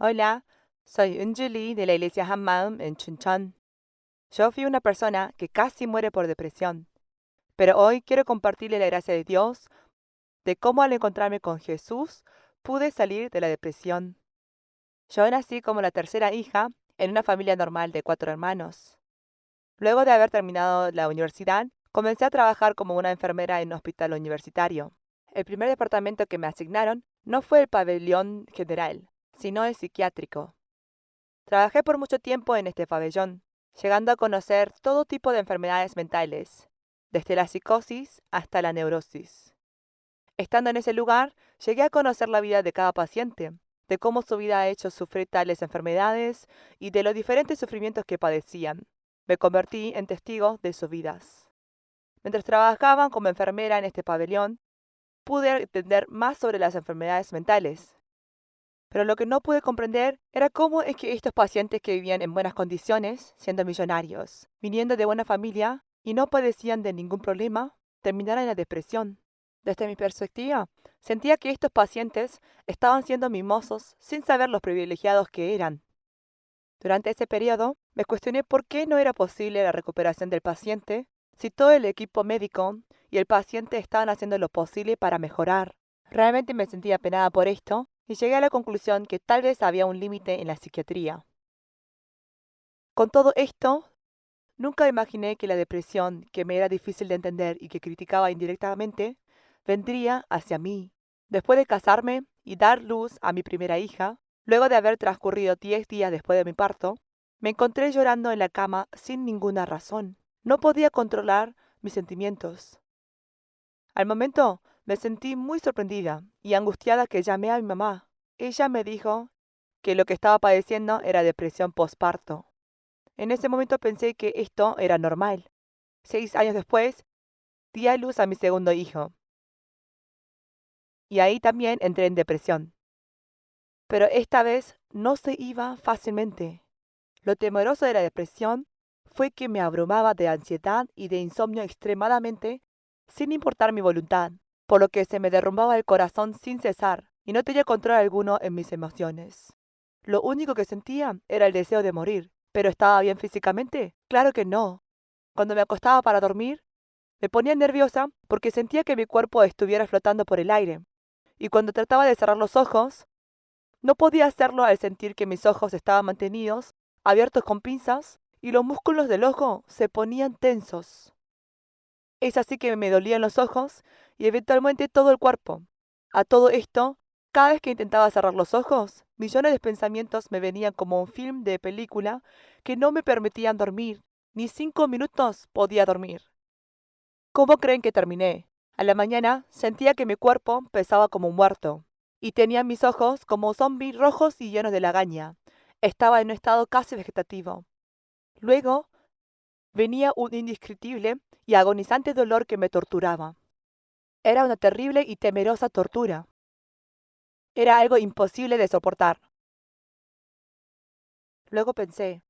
Hola, soy Unjuli de la iglesia Hammaum en Chuncheon. Yo fui una persona que casi muere por depresión, pero hoy quiero compartirle la gracia de Dios de cómo al encontrarme con Jesús pude salir de la depresión. Yo nací como la tercera hija en una familia normal de 4 hermanos. Luego de haber terminado la universidad, comencé a trabajar como una enfermera en un hospital universitario. El primer departamento que me asignaron no fue el pabellón general, sino el psiquiátrico. Trabajé por mucho tiempo en este pabellón, llegando a conocer todo tipo de enfermedades mentales, desde la psicosis hasta la neurosis. Estando en ese lugar, llegué a conocer la vida de cada paciente, de cómo su vida ha hecho sufrir tales enfermedades y de los diferentes sufrimientos que padecían. Me convertí en testigo de sus vidas. Mientras trabajaba como enfermera en este pabellón, pude entender más sobre las enfermedades mentales. Pero lo que no pude comprender era cómo es que estos pacientes que vivían en buenas condiciones, siendo millonarios, viniendo de buena familia y no padecían de ningún problema, terminaran en la depresión. Desde mi perspectiva, sentía que estos pacientes estaban siendo mimosos sin saber los privilegiados que eran. Durante ese periodo, me cuestioné por qué no era posible la recuperación del paciente si todo el equipo médico y el paciente estaban haciendo lo posible para mejorar. Realmente me sentía apenada por esto y llegué a la conclusión que tal vez había un límite en la psiquiatría. Con todo esto, nunca imaginé que la depresión, que me era difícil de entender y que criticaba indirectamente, vendría hacia mí. Después de casarme y dar luz a mi primera hija, luego de haber transcurrido 10 días después de mi parto, me encontré llorando en la cama sin ninguna razón. No podía controlar mis sentimientos. Al momento me sentí muy sorprendida y angustiada que llamé a mi mamá. Ella me dijo que lo que estaba padeciendo era depresión postparto. En ese momento pensé que esto era normal. 6 años después, di a luz a mi segundo hijo. Y ahí también entré en depresión. Pero esta vez no se iba fácilmente. Lo temeroso de la depresión fue que me abrumaba de ansiedad y de insomnio extremadamente, sin importar mi voluntad, por lo que se me derrumbaba el corazón sin cesar y no tenía control alguno en mis emociones. Lo único que sentía era el deseo de morir. ¿Pero estaba bien físicamente? Claro que no. Cuando me acostaba para dormir, me ponía nerviosa porque sentía que mi cuerpo estuviera flotando por el aire. Y cuando trataba de cerrar los ojos, no podía hacerlo al sentir que mis ojos estaban mantenidos, abiertos con pinzas, y los músculos del ojo se ponían tensos. Es así que me dolían los ojos y eventualmente todo el cuerpo. A todo esto, cada vez que intentaba cerrar los ojos, millones de pensamientos me venían como un film de película que no me permitían dormir. Ni 5 minutos podía dormir. ¿Cómo creen que terminé? A la mañana sentía que mi cuerpo pesaba como un muerto y tenía mis ojos como zombies rojos y llenos de lagaña. Estaba en un estado casi vegetativo. Luego venía un indescriptible y agonizante dolor que me torturaba. Era una terrible y temerosa tortura. Era algo imposible de soportar. Luego pensé,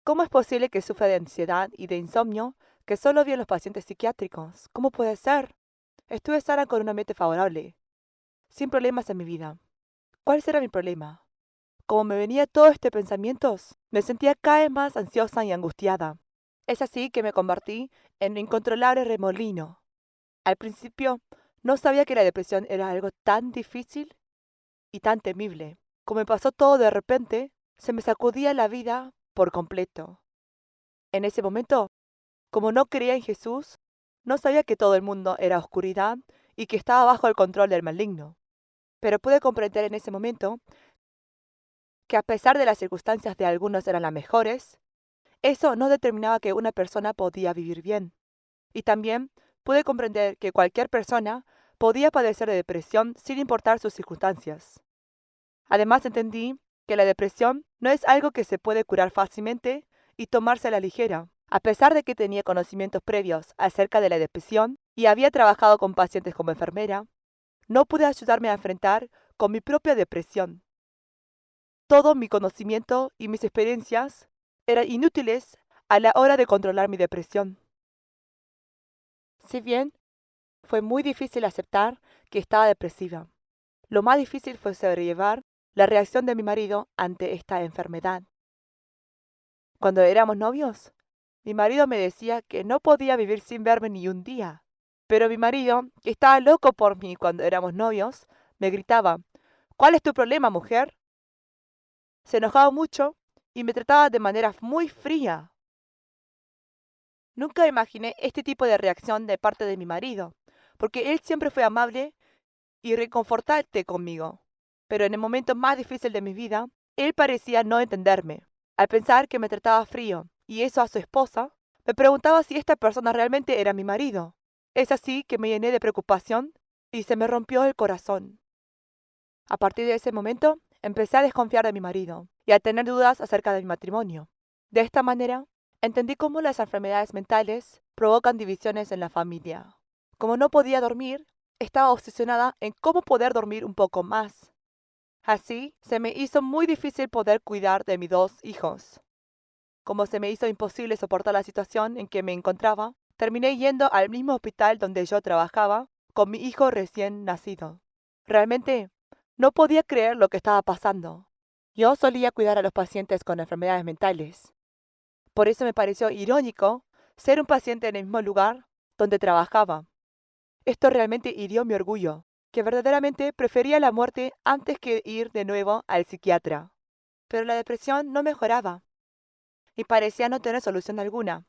¿cómo es posible que sufra de ansiedad y de insomnio que solo vi en los pacientes psiquiátricos? ¿Cómo puede ser? Estuve sana con un ambiente favorable, sin problemas en mi vida. ¿Cuál será mi problema? Como me venía todo este pensamientos, me sentía cada vez más ansiosa y angustiada. Es así que me convertí en un incontrolable remolino. Al principio, no sabía que la depresión era algo tan difícil y tan temible. Como me pasó todo de repente, se me sacudía la vida por completo. En ese momento, como no creía en Jesús, no sabía que todo el mundo era oscuridad y que estaba bajo el control del maligno. Pero pude comprender en ese momento que a pesar de las circunstancias de algunos eran las mejores, eso no determinaba que una persona podía vivir bien. Y también pude comprender que cualquier persona podía padecer de depresión sin importar sus circunstancias. Además entendí que la depresión no es algo que se puede curar fácilmente y tomarse a la ligera. A pesar de que tenía conocimientos previos acerca de la depresión y había trabajado con pacientes como enfermera, no pude ayudarme a enfrentar con mi propia depresión. Todo mi conocimiento y mis experiencias eran inútiles a la hora de controlar mi depresión. Si bien fue muy difícil aceptar que estaba depresiva, lo más difícil fue sobrellevar la reacción de mi marido ante esta enfermedad. Cuando éramos novios, mi marido me decía que no podía vivir sin verme ni un día. Pero mi marido, que estaba loco por mí cuando éramos novios, me gritaba: ¿Cuál es tu problema, mujer? Se enojaba mucho y me trataba de manera muy fría. Nunca imaginé este tipo de reacción de parte de mi marido, porque él siempre fue amable y reconfortante conmigo. Pero en el momento más difícil de mi vida, él parecía no entenderme. Al pensar que me trataba frío y eso a su esposa, me preguntaba si esta persona realmente era mi marido. Es así que me llené de preocupación y se me rompió el corazón. A partir de ese momento, empecé a desconfiar de mi marido y a tener dudas acerca de mi matrimonio. De esta manera, entendí cómo las enfermedades mentales provocan divisiones en la familia. Como no podía dormir, estaba obsesionada en cómo poder dormir un poco más. Así, se me hizo muy difícil poder cuidar de mis dos hijos. Como se me hizo imposible soportar la situación en que me encontraba, terminé yendo al mismo hospital donde yo trabajaba con mi hijo recién nacido. Realmente, no podía creer lo que estaba pasando. Yo solía cuidar a los pacientes con enfermedades mentales. Por eso me pareció irónico ser un paciente en el mismo lugar donde trabajaba. Esto realmente hirió mi orgullo, que verdaderamente prefería la muerte antes que ir de nuevo al psiquiatra. Pero la depresión no mejoraba y parecía no tener solución alguna.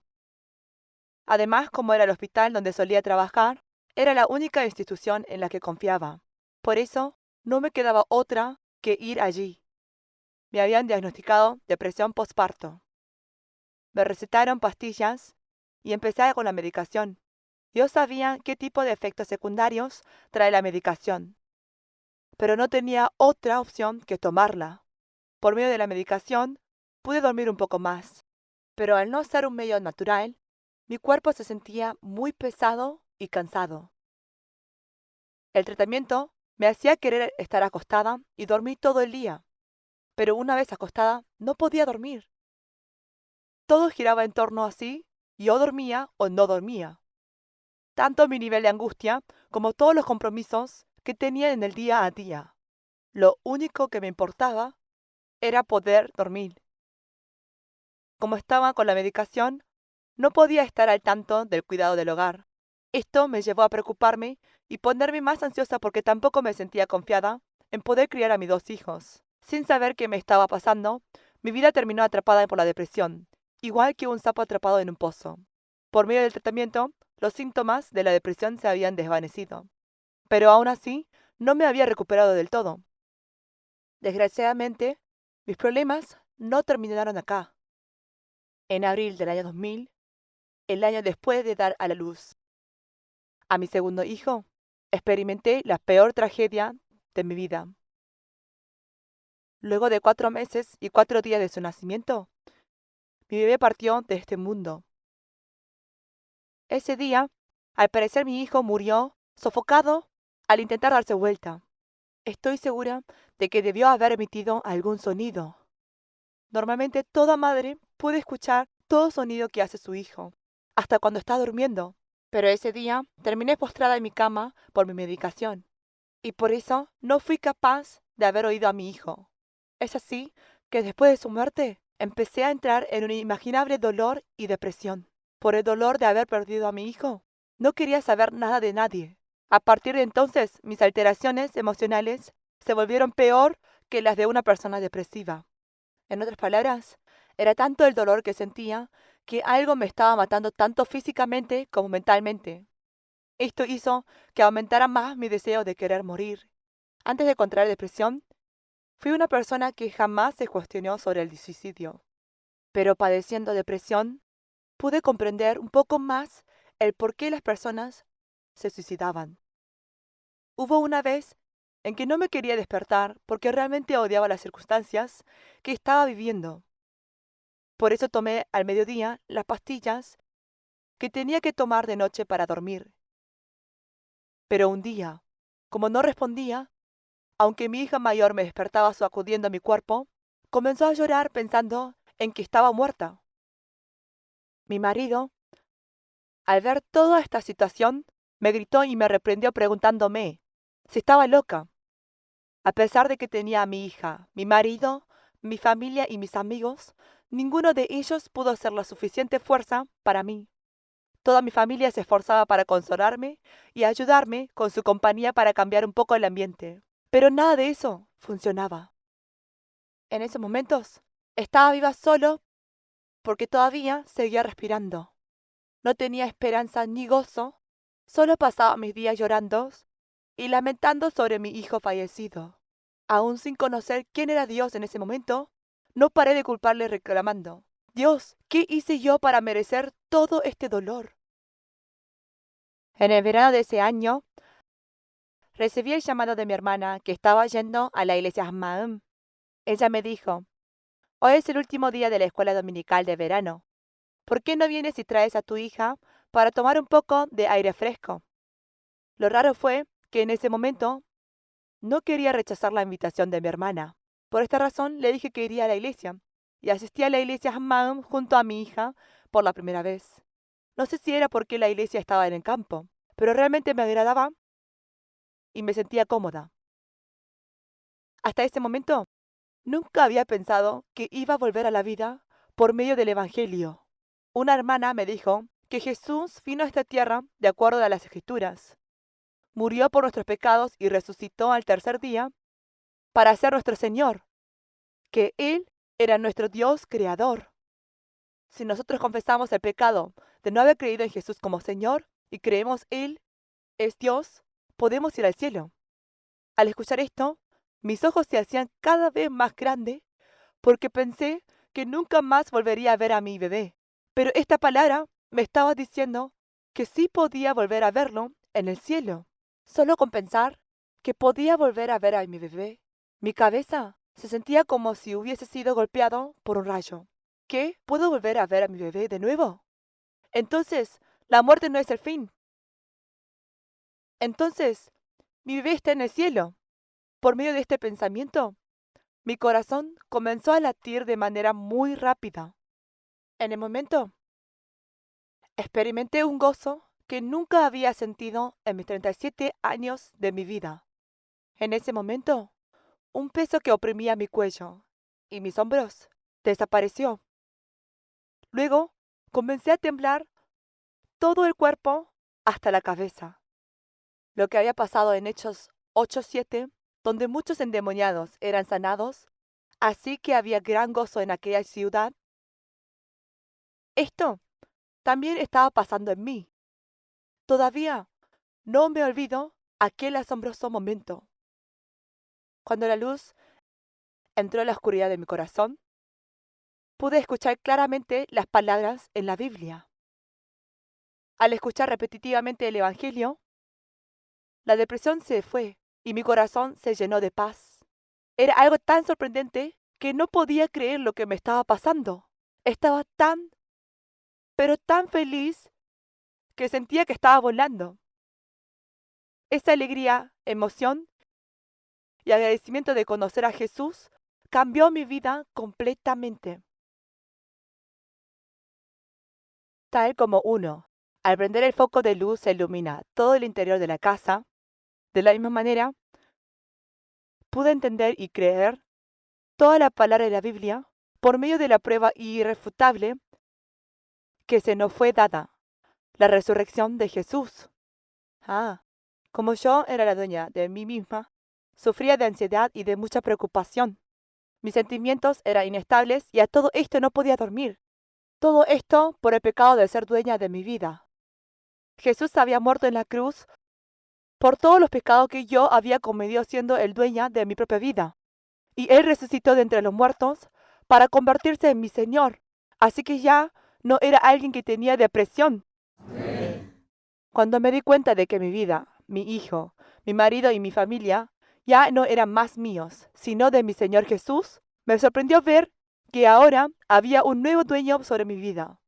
Además, como era el hospital donde solía trabajar, era la única institución en la que confiaba. Por eso, no me quedaba otra que ir allí. Me habían diagnosticado depresión postparto. Me recetaron pastillas y empecé con la medicación. Yo sabía qué tipo de efectos secundarios trae la medicación, pero no tenía otra opción que tomarla. Por medio de la medicación, pude dormir un poco más, pero al no ser un medio natural, mi cuerpo se sentía muy pesado y cansado. El tratamiento me hacía querer estar acostada y dormir todo el día, pero una vez acostada no podía dormir. Todo giraba en torno a si yo dormía o no dormía. Tanto mi nivel de angustia como todos los compromisos que tenía en el día a día. Lo único que me importaba era poder dormir. Como estaba con la medicación, no podía estar al tanto del cuidado del hogar. Esto me llevó a preocuparme y ponerme más ansiosa porque tampoco me sentía confiada en poder criar a mis dos hijos. Sin saber qué me estaba pasando, mi vida terminó atrapada por la depresión, igual que un sapo atrapado en un pozo. Por medio del tratamiento, los síntomas de la depresión se habían desvanecido, pero aún así no me había recuperado del todo. Desgraciadamente, mis problemas no terminaron acá. En abril del año 2000, el año después de dar a la luz a mi segundo hijo, experimenté la peor tragedia de mi vida. Luego de 4 meses y 4 días de su nacimiento, mi bebé partió de este mundo. Ese día, al parecer mi hijo murió sofocado al intentar darse vuelta. Estoy segura de que debió haber emitido algún sonido. Normalmente toda madre puede escuchar todo sonido que hace su hijo, hasta cuando está durmiendo. Pero ese día terminé postrada en mi cama por mi medicación, y por eso no fui capaz de haber oído a mi hijo. Es así que después de su muerte empecé a entrar en un inimaginable dolor y depresión. Por el dolor de haber perdido a mi hijo, no quería saber nada de nadie. A partir de entonces, mis alteraciones emocionales se volvieron peor que las de una persona depresiva. En otras palabras, era tanto el dolor que sentía que algo me estaba matando tanto físicamente como mentalmente. Esto hizo que aumentara más mi deseo de querer morir. Antes de contraer depresión, fui una persona que jamás se cuestionó sobre el suicidio. Pero padeciendo depresión, pude comprender un poco más el por qué las personas se suicidaban. Hubo una vez en que no me quería despertar porque realmente odiaba las circunstancias que estaba viviendo. Por eso tomé al mediodía las pastillas que tenía que tomar de noche para dormir. Pero un día, como no respondía, aunque mi hija mayor me despertaba sacudiendo mi cuerpo, comenzó a llorar pensando en que estaba muerta. Mi marido, al ver toda esta situación, me gritó y me reprendió preguntándome si estaba loca. A pesar de que tenía a mi hija, mi marido, mi familia y mis amigos, ninguno de ellos pudo hacer la suficiente fuerza para mí. Toda mi familia se esforzaba para consolarme y ayudarme con su compañía para cambiar un poco el ambiente. Pero nada de eso funcionaba. En esos momentos, estaba viva solo porque todavía seguía respirando. No tenía esperanza ni gozo, solo pasaba mis días llorando y lamentando sobre mi hijo fallecido. Aún sin conocer quién era Dios en ese momento, no paré de culparle reclamando: Dios, ¿qué hice yo para merecer todo este dolor? En el verano de ese año, recibí el llamado de mi hermana que estaba yendo a la iglesia Hammaum. Ella me dijo: hoy es el último día de la escuela dominical de verano. ¿Por qué no vienes y traes a tu hija para tomar un poco de aire fresco? Lo raro fue que en ese momento no quería rechazar la invitación de mi hermana. Por esta razón le dije que iría a la iglesia y asistí a la iglesia Hammam junto a mi hija por la primera vez. No sé si era porque la iglesia estaba en el campo, pero realmente me agradaba y me sentía cómoda. Hasta ese momento, nunca había pensado que iba a volver a la vida por medio del Evangelio. Una hermana me dijo que Jesús vino a esta tierra de acuerdo a las Escrituras. Murió por nuestros pecados y resucitó al tercer día para ser nuestro Señor, que Él era nuestro Dios creador. Si nosotros confesamos el pecado de no haber creído en Jesús como Señor y creemos Él es Dios, podemos ir al cielo. Al escuchar esto, mis ojos se hacían cada vez más grandes porque pensé que nunca más volvería a ver a mi bebé. Pero esta palabra me estaba diciendo que sí podía volver a verlo en el cielo. Solo con pensar que podía volver a ver a mi bebé, mi cabeza se sentía como si hubiese sido golpeado por un rayo. ¿Qué? ¿Puedo volver a ver a mi bebé de nuevo? Entonces, la muerte no es el fin. Entonces, mi bebé está en el cielo. Por medio de este pensamiento, mi corazón comenzó a latir de manera muy rápida. En el momento, experimenté un gozo que nunca había sentido en mis 37 años de mi vida. En ese momento, un peso que oprimía mi cuello y mis hombros desapareció. Luego, comencé a temblar todo el cuerpo hasta la cabeza. Lo que había pasado en Hechos 8:7, donde muchos endemoniados eran sanados, así que había gran gozo en aquella ciudad. Esto también estaba pasando en mí. Todavía no me olvido aquel asombroso momento, cuando la luz entró en la oscuridad de mi corazón. Pude escuchar claramente las palabras en la Biblia. Al escuchar repetitivamente el Evangelio, la depresión se fue y mi corazón se llenó de paz. Era algo tan sorprendente que no podía creer lo que me estaba pasando. Estaba tan, pero tan feliz que sentía que estaba volando. Esa alegría, emoción y agradecimiento de conocer a Jesús cambió mi vida completamente. Tal como uno, al prender el foco de luz, se ilumina todo el interior de la casa, de la misma manera, pude entender y creer toda la palabra de la Biblia por medio de la prueba irrefutable que se nos fue dada, la resurrección de Jesús. Como yo era la dueña de mí misma, sufría de ansiedad y de mucha preocupación. Mis sentimientos eran inestables y a todo esto no podía dormir. Todo esto por el pecado de ser dueña de mi vida. Jesús había muerto en la cruz por todos los pecados que yo había cometido siendo el dueña de mi propia vida. Y Él resucitó de entre los muertos para convertirse en mi Señor. Así que ya no era alguien que tenía depresión. Cuando me di cuenta de que mi vida, mi hijo, mi marido y mi familia ya no eran más míos, sino de mi Señor Jesús, me sorprendió ver que ahora había un nuevo dueño sobre mi vida.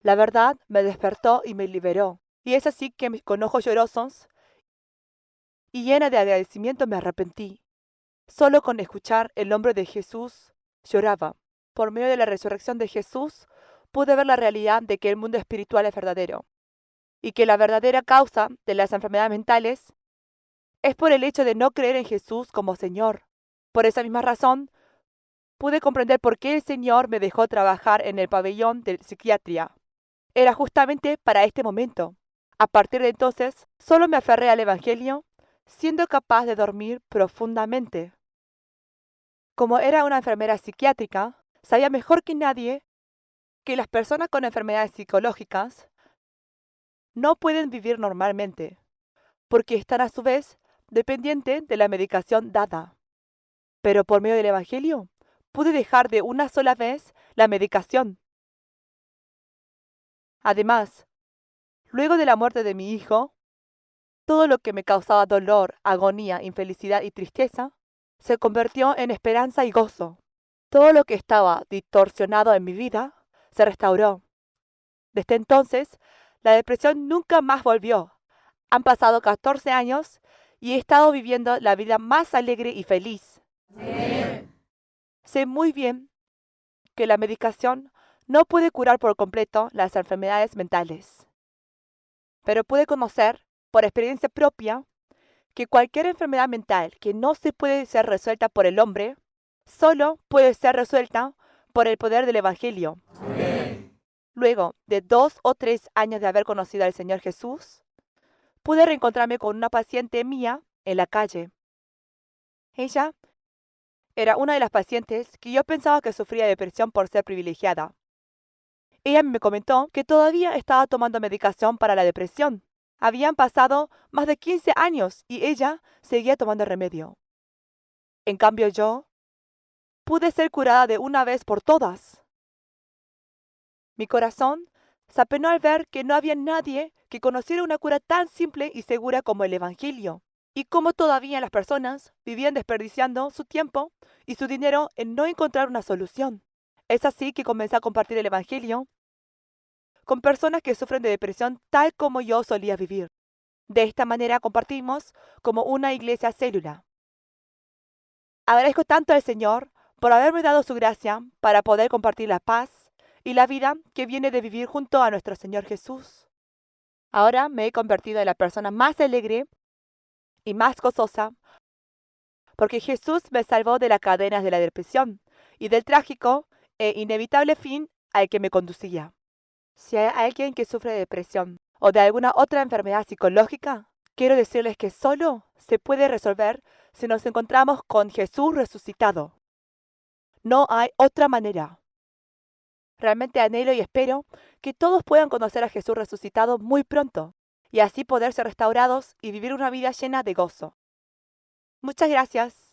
La verdad me despertó y me liberó. Y es así que con ojos llorosos y llena de agradecimiento me arrepentí. Solo con escuchar el nombre de Jesús lloraba. Por medio de la resurrección de Jesús pude ver la realidad de que el mundo espiritual es verdadero y que la verdadera causa de las enfermedades mentales es por el hecho de no creer en Jesús como Señor. Por esa misma razón, pude comprender por qué el Señor me dejó trabajar en el pabellón de psiquiatría. Era justamente para este momento. A partir de entonces, solo me aferré al Evangelio, siendo capaz de dormir profundamente. Como era una enfermera psiquiátrica, sabía mejor que nadie que las personas con enfermedades psicológicas no pueden vivir normalmente, porque están a su vez dependientes de la medicación dada. Pero por medio del Evangelio, pude dejar de una sola vez la medicación. Además, luego de la muerte de mi hijo, todo lo que me causaba dolor, agonía, infelicidad y tristeza se convirtió en esperanza y gozo. Todo lo que estaba distorsionado en mi vida se restauró. Desde entonces, la depresión nunca más volvió. Han pasado 14 años y he estado viviendo la vida más alegre y feliz. Sé muy bien que la medicación no puede curar por completo las enfermedades mentales, pero pude conocer, por experiencia propia, que cualquier enfermedad mental que no se puede ser resuelta por el hombre, solo puede ser resuelta por el poder del Evangelio. Luego de 2 o 3 años de haber conocido al Señor Jesús, pude reencontrarme con una paciente mía en la calle. Ella era una de las pacientes que yo pensaba que sufría depresión por ser privilegiada. Ella me comentó que todavía estaba tomando medicación para la depresión. Habían pasado más de 15 años y ella seguía tomando remedio. En cambio yo pude ser curada de una vez por todas. Mi corazón se apenó al ver que no había nadie que conociera una cura tan simple y segura como el Evangelio, y cómo todavía las personas vivían desperdiciando su tiempo y su dinero en no encontrar una solución. Es así que comencé a compartir el Evangelio con personas que sufren de depresión tal como yo solía vivir. De esta manera compartimos como una iglesia célula. Agradezco tanto al Señor por haberme dado su gracia para poder compartir la paz y la vida que viene de vivir junto a nuestro Señor Jesús. Ahora me he convertido en la persona más alegre y más gozosa porque Jesús me salvó de las cadenas de la depresión y del trágico e inevitable fin al que me conducía. Si hay alguien que sufre de depresión o de alguna otra enfermedad psicológica, quiero decirles que solo se puede resolver si nos encontramos con Jesús resucitado. No hay otra manera. Realmente anhelo y espero que todos puedan conocer a Jesús resucitado muy pronto y así poder ser restaurados y vivir una vida llena de gozo. Muchas gracias.